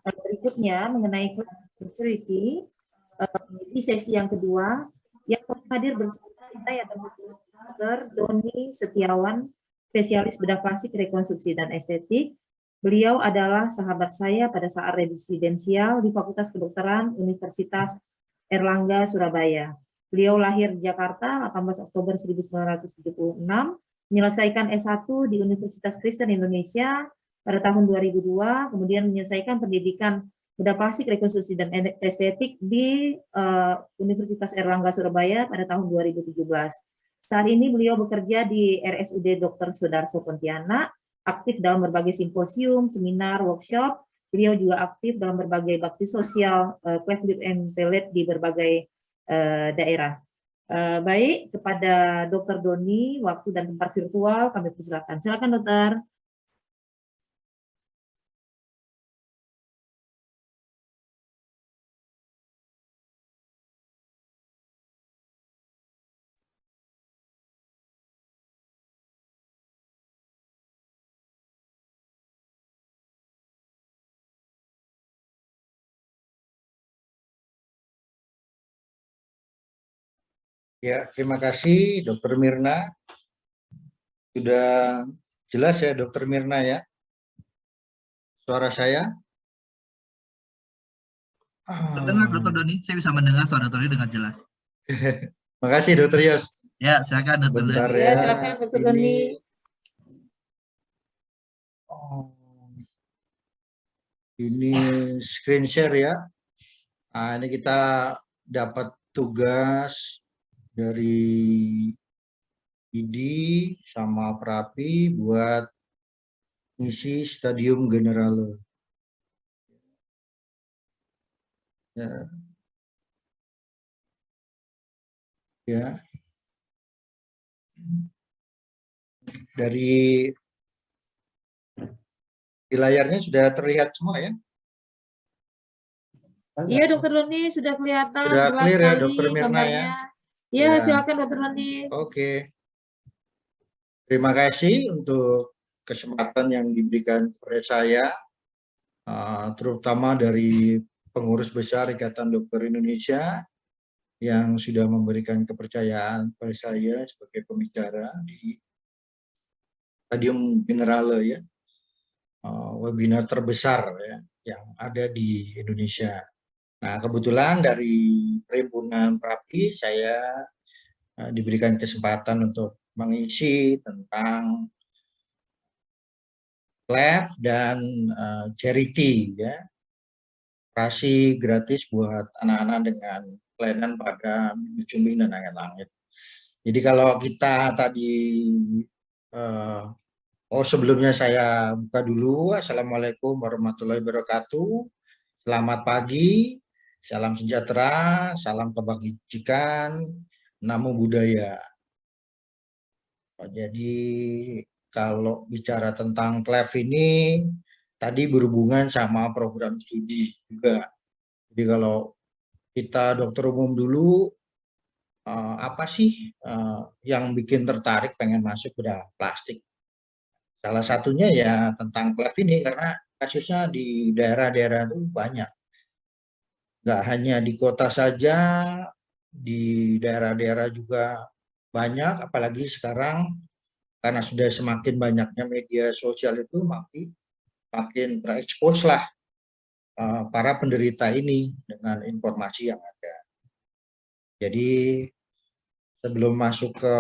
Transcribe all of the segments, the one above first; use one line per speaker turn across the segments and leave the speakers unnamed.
Berikutnya mengenai fertility di sesi yang kedua yang hadir bersama kita ya Dr. Doni Setiawan, spesialis bedah plastik, rekonstruksi dan estetik. Beliau adalah sahabat saya pada saat residensial di Fakultas Kedokteran Universitas Erlangga Surabaya. Beliau lahir di Jakarta 18 Oktober 1976, menyelesaikan S1 di Universitas Kristen Indonesia pada tahun 2002, kemudian menyelesaikan pendidikan bedah plastik, rekonstruksi dan estetik di Universitas Erlangga Surabaya pada tahun 2017. Saat ini beliau bekerja di RSUD Dr. Sudarso Pontianak, aktif dalam berbagai simposium, seminar, workshop. Beliau juga aktif dalam berbagai bakti sosial, Cleft and Pellet di berbagai daerah. Baik, kepada Dr. Doni, waktu dan tempat virtual kami persilakan. Silakan, Dokter.
Ya, terima kasih Dr. Mirna. Sudah jelas ya Dr. Mirna ya? Suara saya?
Terdengar Dr. Doni, saya bisa mendengar suara Dr. Doni dengan jelas.
Terima kasih Dr. Yos.
Ya, silakan Dr.
Bentar
Doni.
ya,
silakan Dr. Doni.
Ini screen share ya. Nah, ini kita dapat tugas dari ID sama Prapi buat ngisi stadium general. Ya. Ya. Dari di layarnya sudah terlihat semua ya?
Iya, Dokter Doni sudah kelihatan
Sudah
jelas
clear ya,
sekali
Dokter Mirna
gambarnya.
ya?
Iya,
Ya.
silakan Dokter Doni.
Oke. Terima kasih untuk kesempatan yang diberikan kepada saya, terutama dari pengurus besar Ikatan Dokter Indonesia yang sudah memberikan kepercayaan pada saya sebagai pembicara di Stadium Generale ya, webinar terbesar ya yang ada di Indonesia. Nah, kebetulan dari Perhimpunan Prapi saya diberikan kesempatan untuk mengisi tentang Cleft dan charity ya, operasi gratis buat anak-anak dengan kelainan pada minggu cumi dan langit-langit. Jadi kalau kita tadi sebelumnya saya buka dulu. Assalamualaikum warahmatullahi wabarakatuh. Selamat pagi, salam sejahtera, salam kebajikan, namo buddhaya. Jadi kalau bicara tentang Cleft ini tadi berhubungan sama program studi juga. Jadi kalau kita dokter umum dulu, apa sih yang bikin tertarik pengen masuk bedah plastik? Salah satunya ya tentang Cleft ini karena kasusnya di daerah-daerah itu banyak. Nggak hanya di kota saja, di daerah-daerah juga banyak, apalagi sekarang karena sudah semakin banyaknya media sosial itu makin terekspos lah para penderita ini dengan informasi yang ada. Jadi sebelum masuk ke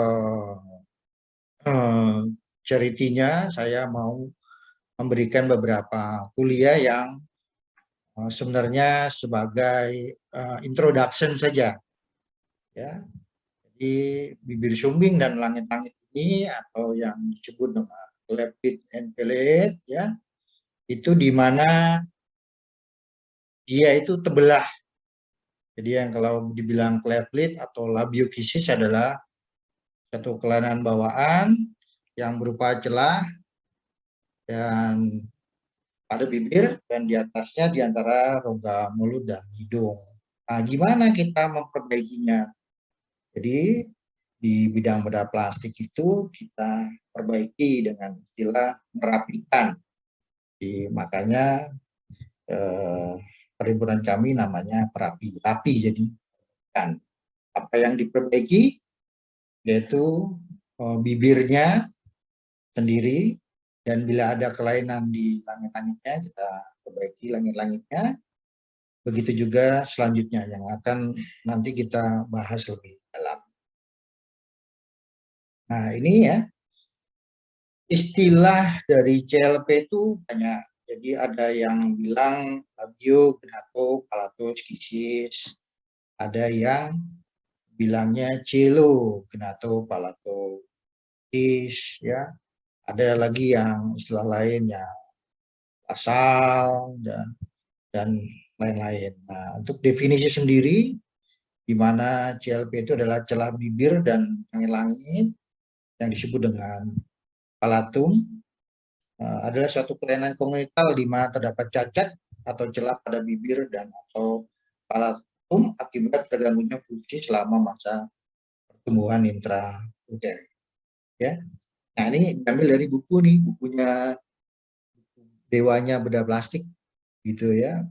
charity-nya, saya mau memberikan beberapa kuliah yang sebenarnya sebagai introduction saja. Ya. Jadi bibir sumbing dan langit-langit ini atau yang disebut dengan Cleft and Pellet ya, itu di mana dia itu tebelah. Jadi yang kalau dibilang Cleft atau labiokisis adalah satu kelainan bawaan yang berupa celah dan pada bibir dan di atasnya di antara rongga mulut dan hidung. Nah, gimana kita memperbaikinya? Jadi di bidang bedah plastik itu kita perbaiki dengan istilah merapikan. Makanya perhimpunan kami namanya rapi jadi kan apa yang diperbaiki yaitu bibirnya sendiri, dan bila ada kelainan di langit-langitnya kita perbaiki langit-langitnya. Begitu juga selanjutnya yang akan nanti kita bahas lebih dalam. Nah ini ya, istilah dari CLP itu banyak. Jadi ada yang bilang labio, gnato, palatus, kisis. Ada yang bilangnya celo, gnato, palato, kis, ya. Ada lagi yang istilah lain ya, asal dan lain-lain. Nah, untuk definisi sendiri, di mana CLP itu adalah celah bibir dan langit-langit yang disebut dengan palatum, adalah suatu kelainan kongenital di mana terdapat cacat atau celah pada bibir dan atau palatum akibat terganggunya fungsi selama masa pertumbuhan intrauterin. Ya. Nah ini diambil dari buku nih, bukunya Dewanya Bedah Plastik gitu ya.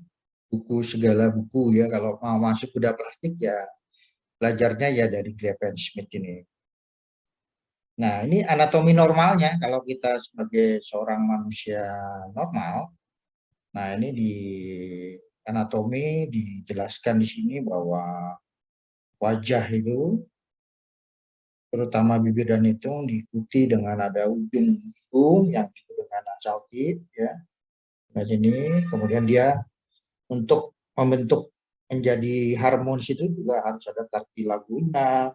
Buku segala buku ya, kalau mau masuk bedah plastik ya belajarnya ya dari Greven Smith ini. Nah, ini anatomi normalnya kalau kita sebagai seorang manusia normal. Nah, ini di anatomi dijelaskan di sini bahwa wajah itu, terutama bibir dan hidung, diikuti dengan ada ujung hidung yang disebut dengan nasal tip, ya. Nah, ini kemudian dia untuk membentuk menjadi harmonis itu juga harus ada cartilaguna,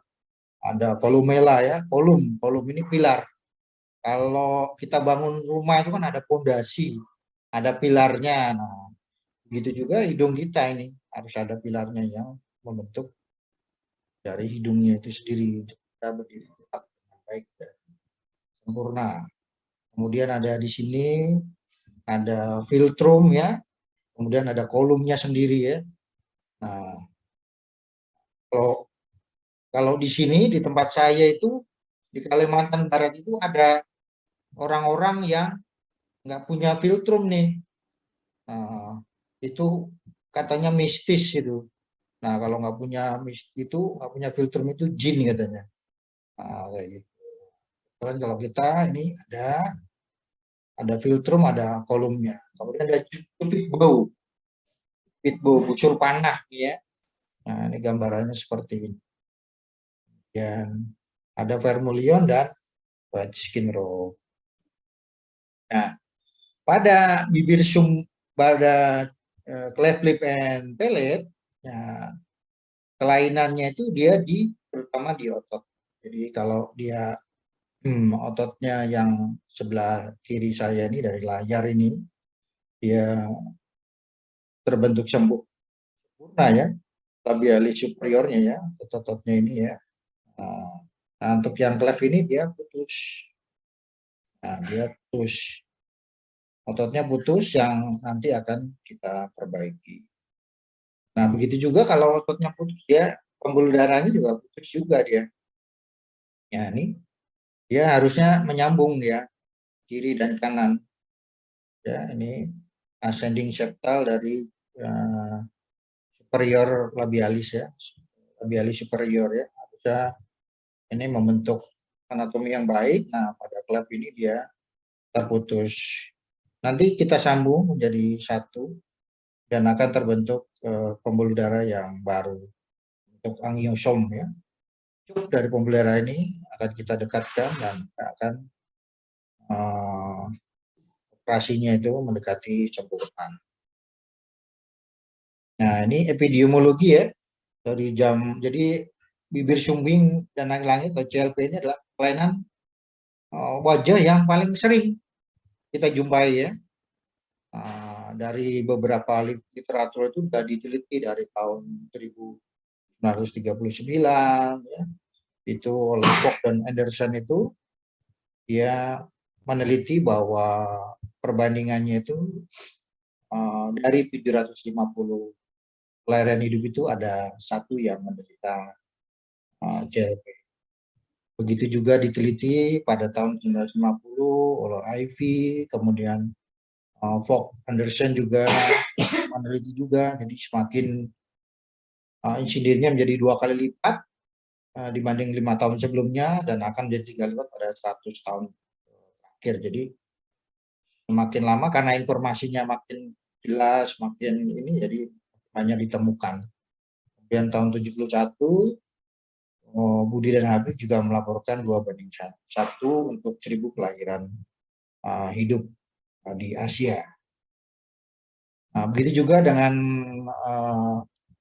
ada columella ya, kolum ini pilar. Kalau kita bangun rumah itu kan ada pondasi, ada pilarnya. Nah, begitu juga hidung kita ini harus ada pilarnya yang membentuk dari hidungnya itu sendiri. Kita berdiri tetap dengan baik dan sempurna. Kemudian ada di sini ada filtrum ya, kemudian ada kolumnya sendiri ya. Nah, kalau di sini di tempat saya itu di Kalimantan Barat itu ada orang-orang yang nggak punya filtrum nih. Nah, itu katanya mistis itu. Nah, kalau nggak punya itu, nggak punya filtrum itu jin katanya. Nah, kayak gitu. Kalian kalau kita ini ada filtrum, ada kolumnya. Kemudian ada pitbow, busur panah ya. Nah, ini gambarannya seperti ini. Dan ada vermilion dan white skin row. Nah, pada bibir pada cleft lip and palate, ya, kelainannya itu dia terutama di otot. Jadi kalau dia ototnya yang sebelah kiri saya ini dari layar ini, dia terbentuk sempurna ya, labialis superiornya ya, otot-ototnya ini ya. Nah, untuk yang cleft ini dia putus. Nah, dia putus. Ototnya putus yang nanti akan kita perbaiki. Nah, begitu juga kalau ototnya putus, dia pembuluh darahnya juga putus juga dia. Ya, ini dia harusnya menyambung dia kiri dan kanan. Ya, ini ascending septal dari superior labialis ya, labialis superior ya. Harusnya ini membentuk anatomi yang baik. Nah, pada cleft ini dia terputus. Nanti kita sambung menjadi satu dan akan terbentuk pembuluh darah yang baru untuk angiosom ya. Cukup dari pembuluh darah ini akan kita dekatkan dan akan operasinya itu mendekati sempurna. Nah, ini epidemiologi ya. Jadi bibir sumbing dan langit-langit atau CLP ini adalah kelainan wajah yang paling sering kita jumpai ya. Dari beberapa literatur itu sudah diteliti dari tahun 1939 ya. Itu oleh Koch dan Anderson itu dia meneliti bahwa perbandingannya itu dari 750 kelahiran hidup itu ada satu yang menderita CLP. Begitu juga diteliti pada tahun 1950 oleh Ivy, kemudian Fogg Anderson juga meneliti juga, jadi semakin insidennya menjadi 2 kali lipat dibanding 5 tahun sebelumnya dan akan menjadi 3 lipat pada 100 tahun terakhir. Jadi semakin lama karena informasinya makin jelas, makin ini jadi banyak ditemukan. Kemudian tahun 71 Budi dan Habib juga melaporkan 2:1 untuk 1000 kelahiran hidup di Asia. Nah, begitu juga dengan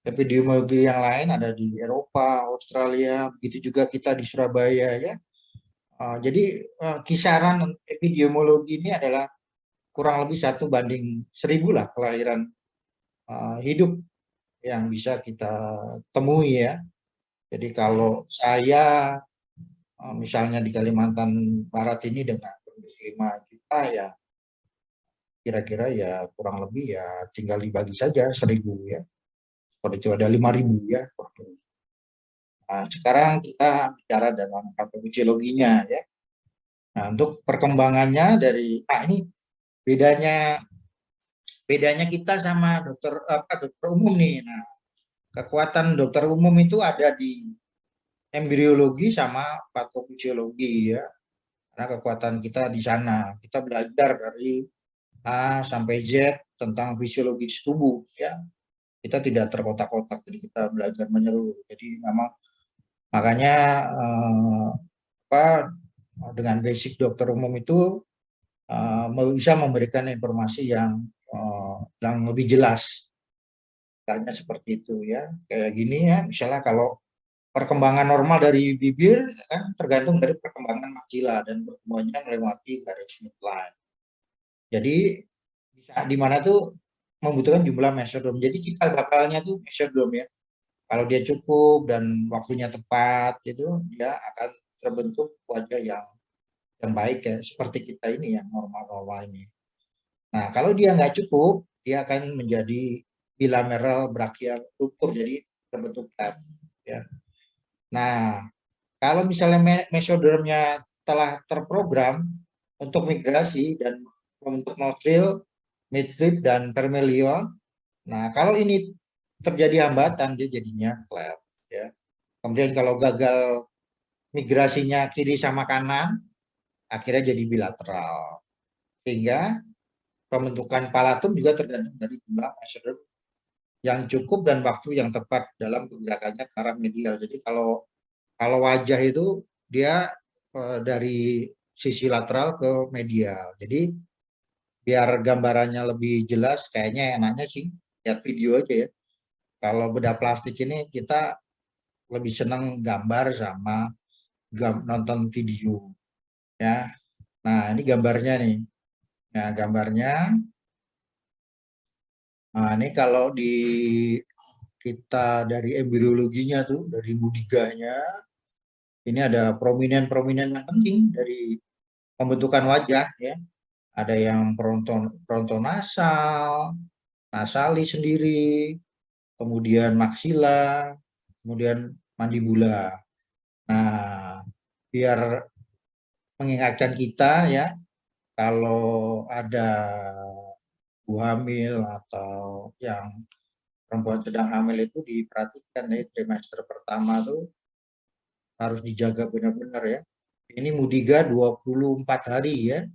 epidemiologi yang lain ada di Eropa, Australia, begitu juga kita di Surabaya ya. Jadi kisaran epidemiologi ini adalah kurang lebih 1:1000 lah kelahiran hidup yang bisa kita temui ya. Jadi kalau saya misalnya di Kalimantan Barat ini dengan 5 juta ya kira-kira ya kurang lebih ya tinggal dibagi saja 1000 ya. Seperti itu ada 5.000 ya. Nah, sekarang kita bicara dalam patofisiologinya ya. Nah, untuk perkembangannya dari ini bedanya kita sama dokter umum nih. Nah, kekuatan dokter umum itu ada di embriologi sama patofisiologi ya. Karena kekuatan kita di sana. Kita belajar dari A sampai Z tentang fisiologis tubuh ya. Kita tidak terkotak-kotak, jadi kita belajar menyeluruh. Jadi memang makanya dengan basic dokter umum itu bisa memberikan informasi yang lebih jelas. Misalnya seperti itu ya. Kayak gini ya, misalnya kalau perkembangan normal dari bibir kan tergantung dari perkembangan maksila dan pertumbuhannya melewati garis midline. Jadi bisa di mana tuh membutuhkan jumlah mesodrom. Jadi cikal bakalnya tuh mesodrom ya. Kalau dia cukup dan waktunya tepat itu dia akan terbentuk wajah yang baik ya seperti kita ini yang normal-normal ini. Nah kalau dia nggak cukup dia akan menjadi bilateral brachial ruptur jadi terbentuk cleft ya. Nah kalau misalnya mesodromnya telah terprogram untuk migrasi dan membentuk nostril, midrib dan vermilion. Nah, kalau ini terjadi hambatan dia jadinya cleft ya. Kemudian kalau gagal migrasinya kiri sama kanan, akhirnya jadi bilateral. Sehingga pembentukan palatum juga tergantung dari jumlah mesodrom yang cukup dan waktu yang tepat dalam pergerakannya ke arah medial. Jadi kalau wajah itu dia dari sisi lateral ke medial. Jadi biar gambarannya lebih jelas, kayaknya enaknya sih lihat video aja ya. Kalau bedah plastik ini kita lebih senang gambar sama nonton video ya. Nah ini gambarnya nih. Nah gambarnya, nah ini kalau di kita dari embriologinya tuh, dari budiganya, ini ada prominent yang penting dari pembentukan wajah ya. Ada yang frontonasal, nasali sendiri, kemudian maksila, kemudian mandibula. Nah, biar mengingatkan kita ya, kalau ada ibu hamil atau yang perempuan sedang hamil itu diperhatikan nih trimester pertama tuh harus dijaga benar-benar ya. Ini mudiga 24 hari ya.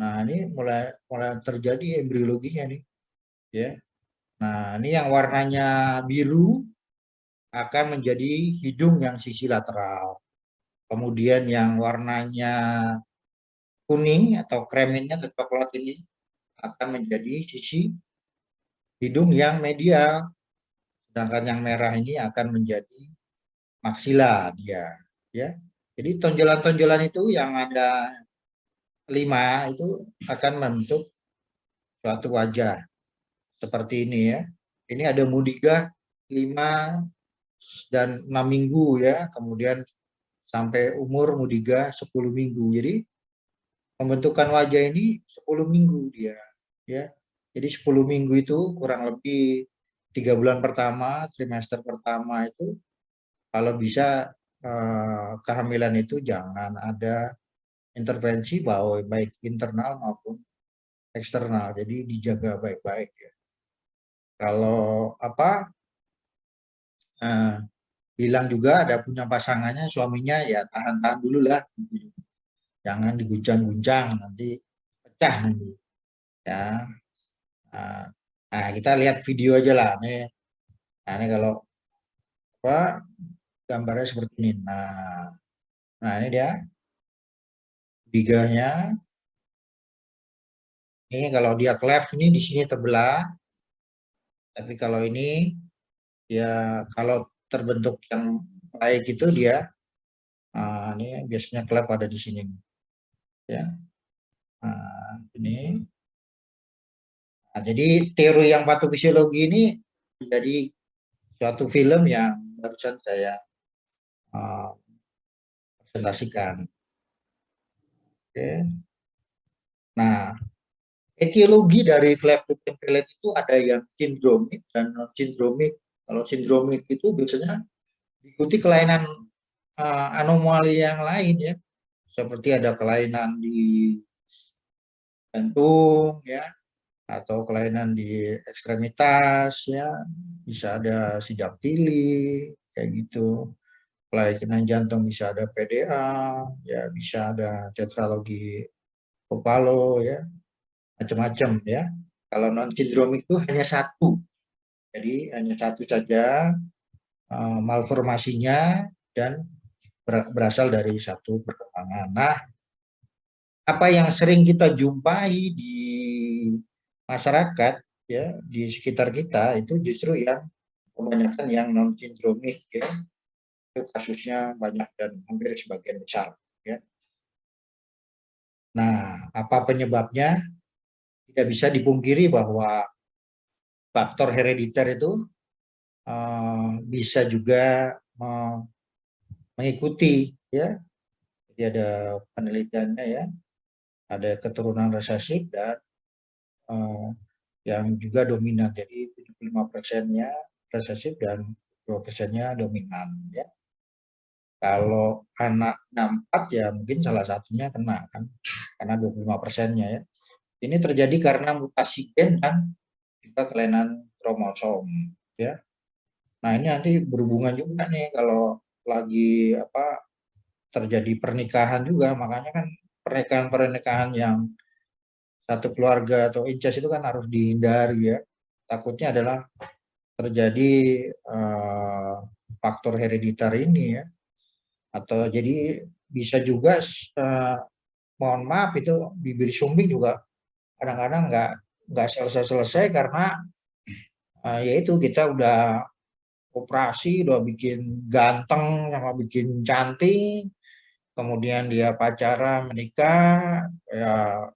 Nah, ini mulai terjadi embriologinya nih ya. Nah, ini yang warnanya biru akan menjadi hidung yang sisi lateral. Kemudian yang warnanya kuning atau kreminnya atau coklat ini akan menjadi sisi hidung yang medial. Sedangkan yang merah ini akan menjadi maksila dia. Ya. Jadi tonjolan-tonjolan itu yang ada 5 itu akan membentuk suatu wajah seperti ini ya. Ini ada mudiga 5 dan 6 minggu ya, kemudian sampai umur mudiga 10 minggu. Jadi pembentukan wajah ini 10 minggu dia ya. Jadi 10 minggu itu kurang lebih 3 bulan pertama, trimester pertama itu kalau bisa kehamilan itu jangan ada intervensi baik internal maupun eksternal, jadi dijaga baik-baik ya. Kalau apa bilang juga ada punya pasangannya, suaminya ya tahan-tahan dulu lah, gitu. Jangan diguncang-guncang nanti pecah nanti ya. Nah, kita lihat video aja lah nih. Nah, ini kalau apa gambarnya seperti ini. Nah ini dia biganya. Ini kalau dia cleft ini di sini terbelah, tapi kalau ini ya kalau terbentuk yang baik itu dia ini biasanya cleft ada di sini ya. Ini. Nah, jadi teori yang patofisiologi ini menjadi suatu film yang barusan saya presentasikan. Oke. Nah, etiologi dari cleft lip and palate itu ada yang sindromik dan non sindromik. Kalau sindromik itu biasanya diikuti kelainan anomali yang lain ya, seperti ada kelainan di jantung ya, atau kelainan di ekstremitas ya, bisa ada sidaktili kayak gitu. Kelainan jantung bisa ada PDA ya, bisa ada tetralogi Opalo ya, macam-macam ya. Kalau non sindromik itu hanya satu, jadi hanya satu saja malformasinya dan berasal dari satu perkembangan. Nah, apa yang sering kita jumpai di masyarakat ya, di sekitar kita itu justru yang kebanyakan yang non sindromik ya, itu kasusnya banyak dan hampir sebagian besar ya. Nah, apa penyebabnya? Tidak bisa dipungkiri bahwa faktor herediter itu bisa juga mengikuti ya. Jadi ada penelitiannya ya, ada keturunan resesif dan yang juga dominan. Jadi 75%-nya resesif dan 2%-nya dominan ya. Kalau anak 4 ya mungkin salah satunya kena kan, karena 25%-nya ya. Ini terjadi karena mutasi gen dan juga kelainan kromosom ya. Nah, ini nanti berhubungan juga nih kalau lagi apa terjadi pernikahan juga, makanya kan pernikahan-pernikahan yang satu keluarga atau incest itu kan harus dihindari ya. Takutnya adalah terjadi faktor herediter ini ya. Atau jadi bisa juga mohon maaf itu bibir sumbing juga kadang-kadang nggak selesai-selesai karena yaitu kita udah operasi, udah bikin ganteng sama bikin cantik, kemudian dia pacaran menikah ya,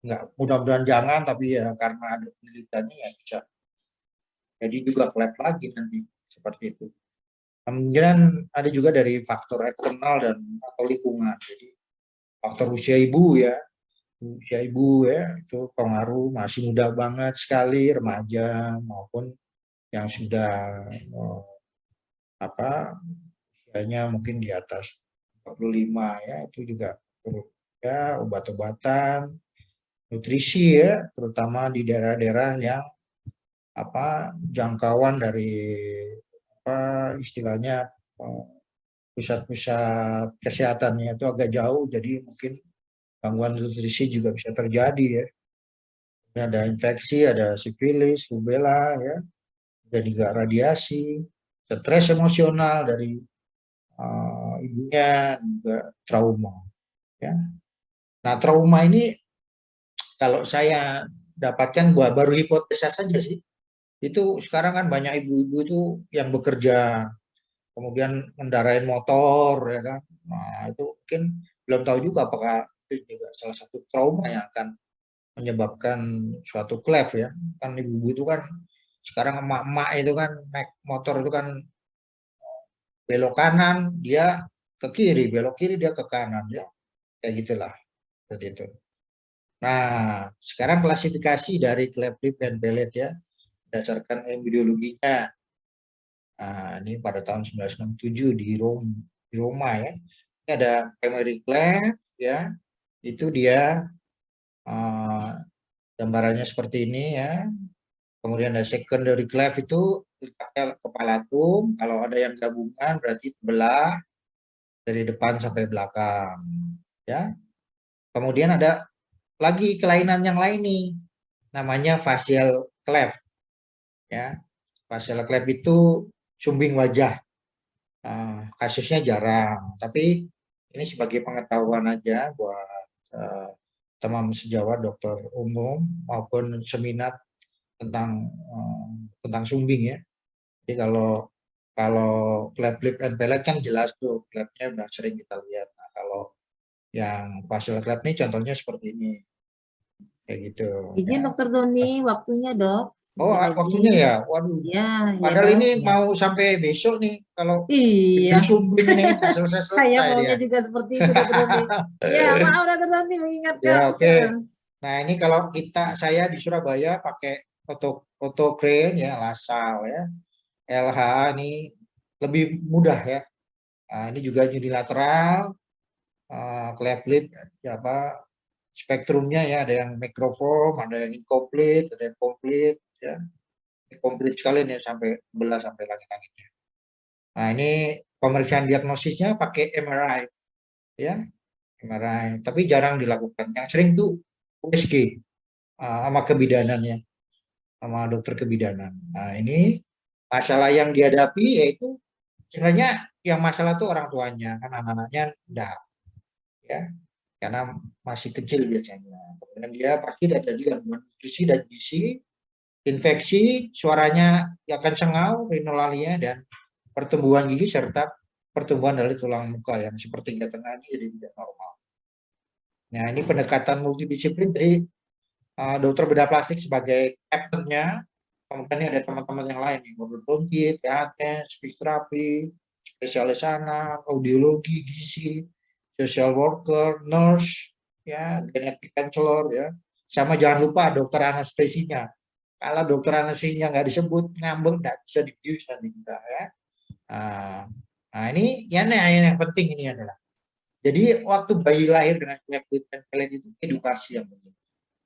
nggak, mudah-mudahan jangan, tapi ya karena ada penelitiannya ya bisa jadi juga cleft lagi nanti seperti itu. Kemudian ada juga dari faktor eksternal dan atau lingkungan. Jadi faktor usia ibu ya, itu pengaruh, masih muda banget sekali, remaja maupun yang sudah usianya mungkin di atas 45 ya, itu juga ya, obat-obatan, nutrisi ya, terutama di daerah-daerah yang jangkauan dari istilahnya pusat-pusat kesehatannya itu agak jauh, jadi mungkin gangguan nutrisi juga bisa terjadi ya. Ada infeksi, ada sifilis, rubella ya, dan juga radiasi, stres emosional dari ibunya, juga trauma ya. Nah, trauma ini kalau saya dapatkan baru hipotesa saja sih. Itu sekarang kan banyak ibu-ibu itu yang bekerja kemudian ngendarain motor ya kan. Nah, itu mungkin belum tahu juga apakah itu juga salah satu trauma yang akan menyebabkan suatu cleft ya. Kan ibu-ibu itu kan sekarang emak-emak itu kan naik motor itu kan belok kanan dia ke kiri, belok kiri dia ke kanan ya. Kayak gitulah. Seperti itu. Nah, sekarang klasifikasi dari cleft lip and palate ya, berdasarkan embriologinya. Nah, ini pada tahun 1967 di Roma ya. Ini ada primary cleft ya. Itu dia Gambarannya seperti ini ya. Kemudian ada secondary cleft itu letaknya kepala tum. Kalau ada yang gabungan berarti belah dari depan sampai belakang. Ya. Kemudian ada lagi kelainan yang lain nih, namanya facial cleft. Ya. Facial cleft itu sumbing wajah. Kasusnya jarang, tapi ini sebagai pengetahuan aja buat teman sejawat dokter umum maupun seminar tentang sumbing ya. Jadi kalau cleft lip and palate kan jelas tuh cleft-nya udah sering kita lihat. Nah, kalau yang facial cleft ini contohnya seperti ini. Kayak gitu
Izin
ya.
Dokter Doni, waktunya dok.
Oh,
Bentar lagi.
waktunya ya. Waduh.
Ya, ya
Padahal
dok.
ini
Ya.
mau sampai besok nih kalau
Iya,
sumbing ini nggak
saya
selesai-selesai
maunya
dia.
juga seperti itu Dokter Doni. Ya, maaf Dokter Doni mengingatkan.
Ya, oke. Nah, ini kalau saya di Surabaya pakai autocrane ya, LaSalle ya. LH ini lebih mudah ya. Nah, ini juga unilateral, cleft lip, ya apa, spektrumnya ya, ada yang microform, ada yang incomplete, ada yang complete ya. Complete sekali nih sampai belah sampai langit-langitnya. Nah, ini pemeriksaan diagnosisnya pakai MRI ya, MRI. Tapi jarang dilakukan. Yang sering tuh USG sama kebidanannya, sama dokter kebidanan. Nah, ini masalah yang dihadapi yaitu sebenarnya yang masalah tuh orang tuanya, kan anak-anaknya enggak ya, karena masih kecil biasanya. Kemudian dia pasti ada gangguan nutrisi dan gizi, infeksi, suaranya akan sengau, rinolalia, dan pertumbuhan gigi serta pertumbuhan dari tulang muka yang sepertiga tengah ini jadi tidak normal. Nah, ini pendekatan multidisiplin dari dokter bedah plastik sebagai captain-nya. Kemudian ada teman-teman yang lain nih, ortodontit, THT, speech therapy, spesialis anak, audiologi, gizi, social worker, nurse, ya, genetik counselor, ya. Sama jangan lupa dokter anestesinya. Kalau dokter anestesinya nggak disebut, ngambek, nggak bisa dibius nanti kita, ya. Nah, ini yang penting ini adalah. Jadi waktu bayi lahir dengan penyakit pelet itu edukasi yang penting.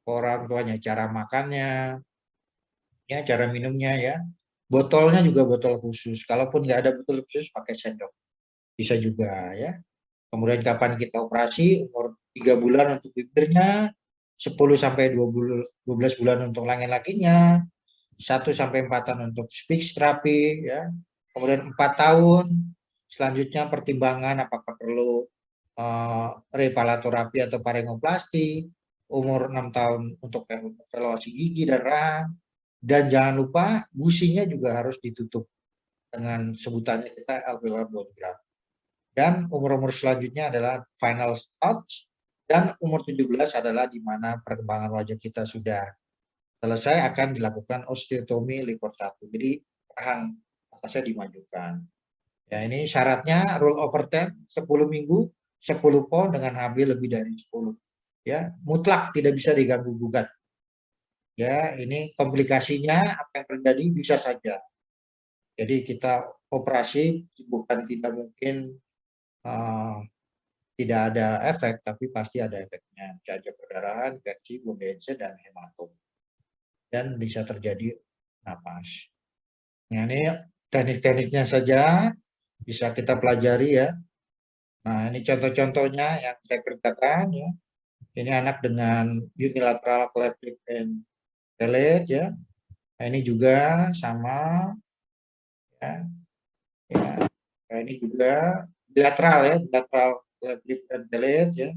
Orang tuanya cara makannya, ya cara minumnya ya. Botolnya juga botol khusus. Kalaupun nggak ada botol khusus pakai sendok. Bisa juga ya. Kemudian kapan kita operasi, umur 3 bulan untuk bibirnya, 10 sampai 12 bulan untuk langit-langitnya, 1 sampai 4 tahun untuk speech therapy ya. Kemudian 4 tahun selanjutnya pertimbangan apakah perlu repalatorapy atau parenoplasti, umur 6 tahun untuk evaluasi gigi dan rahang, dan jangan lupa gusinya juga harus ditutup dengan sebutannya kita alveolar bone graft. Dan umur-umur selanjutnya adalah final touch, dan umur 17 adalah di mana perkembangan wajah kita sudah selesai, akan dilakukan osteotomi livor 1. Jadi rahang atasnya dimajukan. Ya, ini syaratnya rule over 10, 10 minggu, 10 pound dengan HB lebih dari 10. Ya, mutlak tidak bisa diganggu gugat. Ya, ini komplikasinya apa yang terjadi bisa saja. Jadi kita operasi bukan tidak mungkin tidak ada efek, tapi pasti ada efeknya. Cacar perdarahan, infeksi, bundence, dan hematom. Dan bisa terjadi napas. Nah, ini teknik-tekniknya saja bisa kita pelajari ya. Nah, ini contoh-contohnya yang saya kerjakan ya. Ini anak dengan unilateral cleft lip and palate ya. Nah, ini juga sama ya. Ya. Nah, ini juga bilateral ya, bilateral cleft lip and palate ya.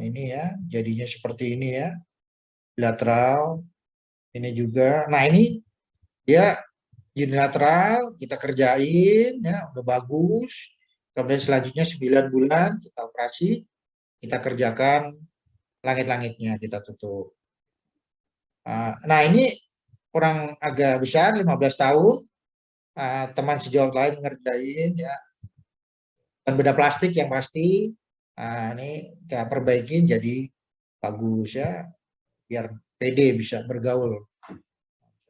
Ini ya, jadinya seperti ini ya. Bilateral. Ini juga. Nah, ini dia unilateral, kita kerjain ya, udah bagus. Kemudian selanjutnya 9 bulan kita operasi, kita kerjakan langit-langitnya, kita tutup. Nah, ini orang agak besar, 15 tahun, teman sejawat lain ngerjain ya, dan beda plastik yang pasti. Ini kita perbaikin jadi bagus ya, biar pede bisa bergaul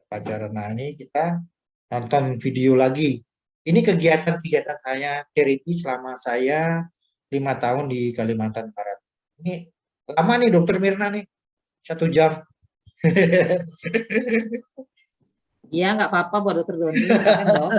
pacaran. Nah, ini kita nonton video lagi. Ini kegiatan-kegiatan saya charity selama saya 5 tahun di Kalimantan Barat. Ini lama nih Dokter Mirna nih. 1 jam.
Iya, nggak apa-apa buat Dokter Doni, silakan dok.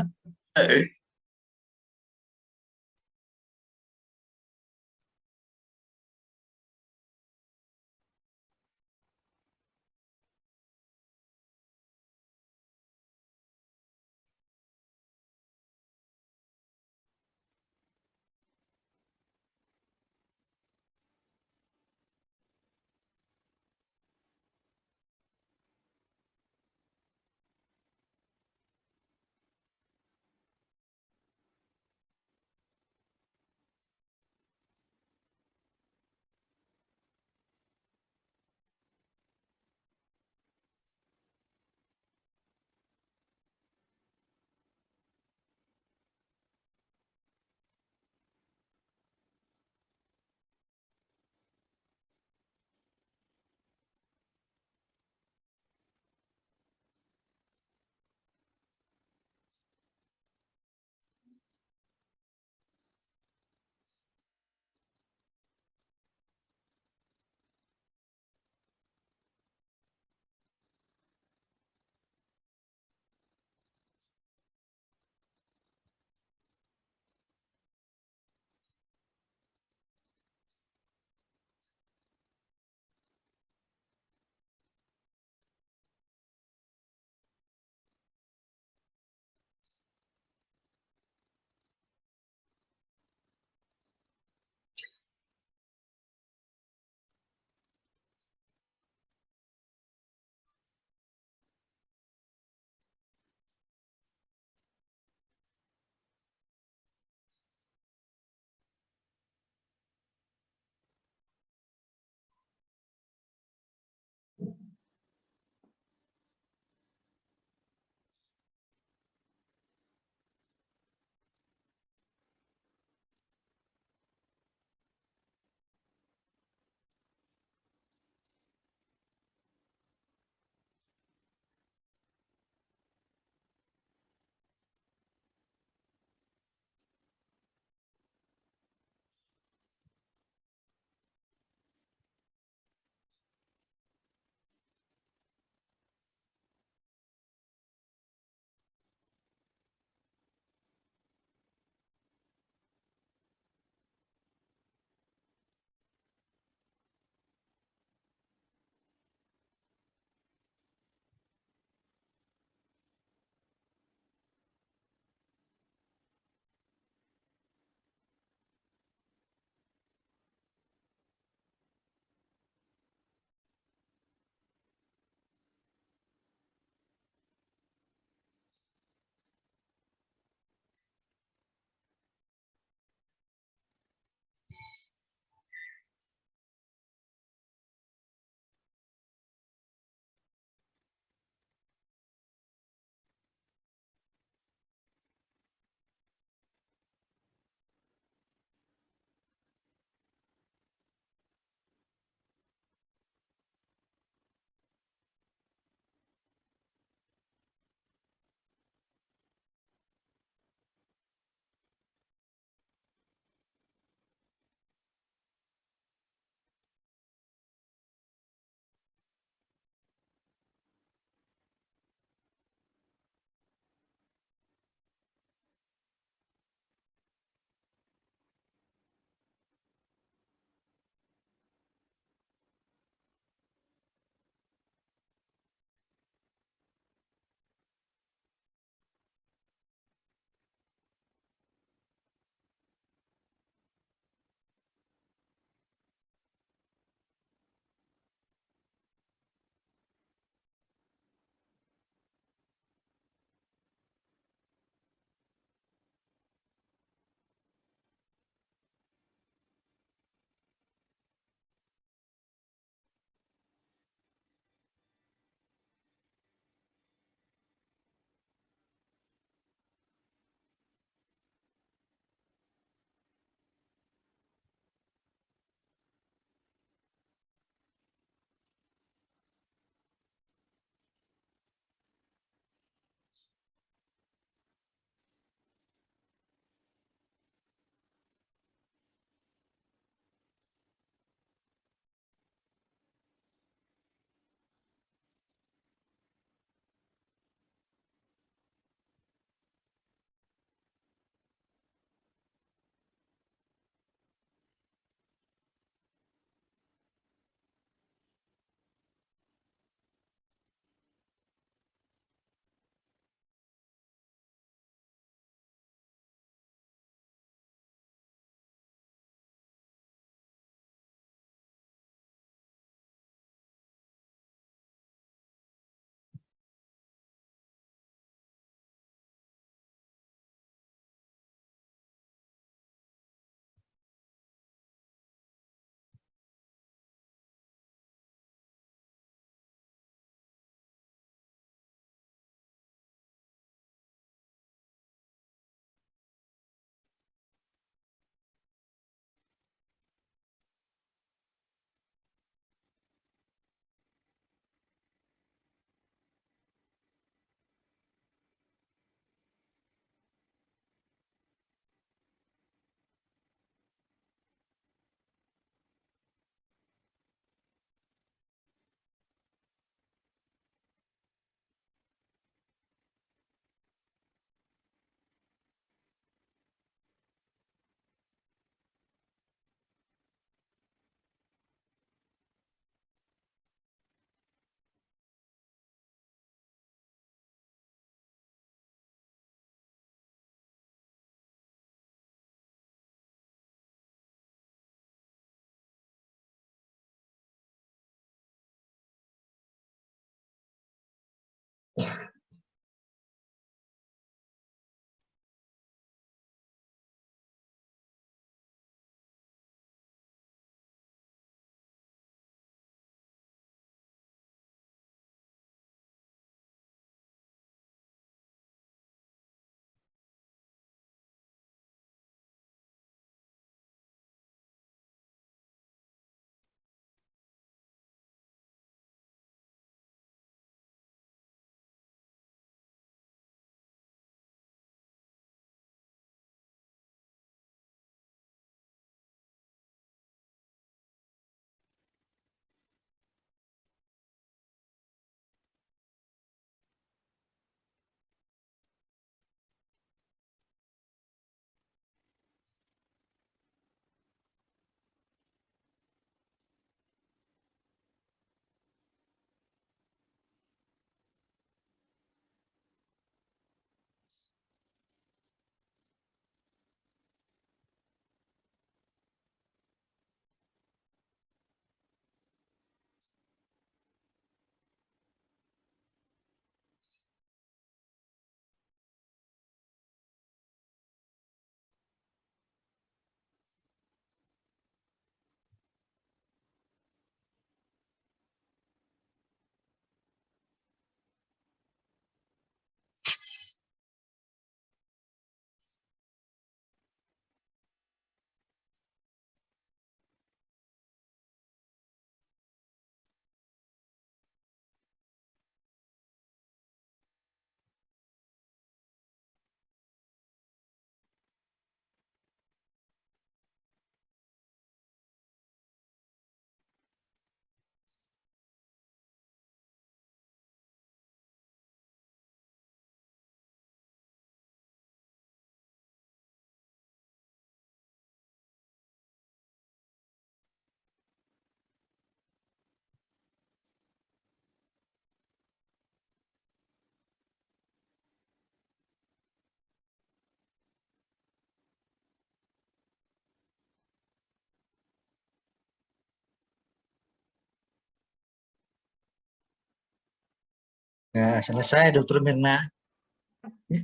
Ya, selesai Dokter Mirna.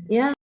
Ya,